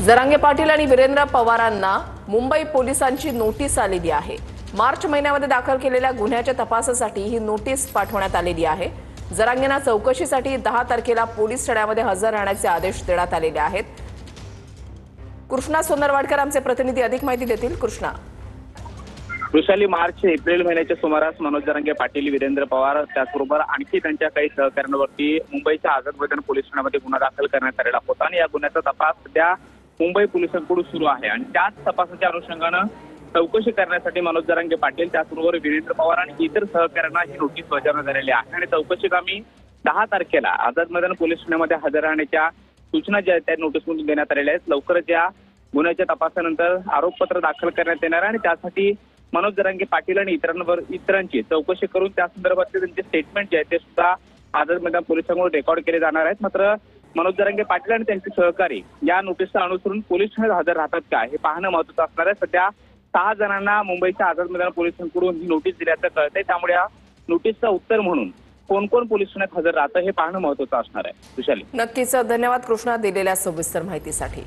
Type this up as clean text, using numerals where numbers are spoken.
जरांगे पाटील आणि वीरेंद्र पवारांना मुंबई पोलिसांची नोटीस आलेली आहे। मार्च महिन्यामध्ये दाखल केलेल्या गुन्ह्याच्या तपासासाठी ही नोटीस पाठवण्यात आलेली आहे। जरांगेंना चौकशीसाठी 10 तारखेला पोलीस ठाण्यामध्ये हजर राहण्याचे आदेश देण्यात आलेले आहेत। कृष्णा सोनरवाडकर आमचे प्रतिनिधी अधिक माहिती देतील। कृष्णा, वृषाली, मार्च एप्रिल महिन्याच्या सुमारास मनोज जरांगे पाटील, वीरेंद्र पवार त्याचबरोबर आणखी त्यांच्या काही सहकाऱ्यांवरती मुंबईच्या आझाद मैदान पोलीस ठाण्यामध्ये गुन्हा दाखल करण्यात आलेला होता आणि या गुन्ह्याचा तपास सध्या मुंबई पोलिसांकडून सुरू आहे आणि त्याच तपासाच्या अनुषंगानं चौकशी करण्यासाठी मनोज जरांगे पाटील त्याचबरोबर वीरेंद्र पवार आणि इतर सहकाऱ्यांना ही नोटीस बजावण्यात आलेली आहे आणि चौकशीकामी 10 तारखेला आझाद मैदान पोलीस ठाण्यामध्ये हजर राहण्याच्या सूचना ज्या त्या नोटीसमधून देण्यात आलेल्या आहेत। लवकरच या गुन्ह्याच्या तपासानंतर आरोपपत्र दाखल करण्यात येणार आणि त्यासाठी मनोज जरांगे पाटील आणि इतरांची चौकशी करून त्या संदर्भातले त्यांचे स्टेटमेंट जे आहेत ते सुद्धा आझाद मैदान पोलिसांकडून रेकॉर्ड केले जाणार आहेत। मात्र मनोज जरांगे पाटील आणि त्यांचे सहकारी या नोटीसचं अनुसरून पोलीस ठाण्यात हजर राहतात का हे पाहणं महत्त्वाचं असणार आहे। सध्या 6 जणांना मुंबईच्या आझाद मैदान पोलिसांकडून ही नोटीस दिल्याचं कळतंय, त्यामुळे या नोटीसचं उत्तर म्हणून कोण कोण पोलीस ठाण्यात हजर राहतं हे पाहणं महत्त्वाचं असणार आहे। विशाली, नक्कीच धन्यवाद कृष्णा दिलेल्या सविस्तर माहितीसाठी।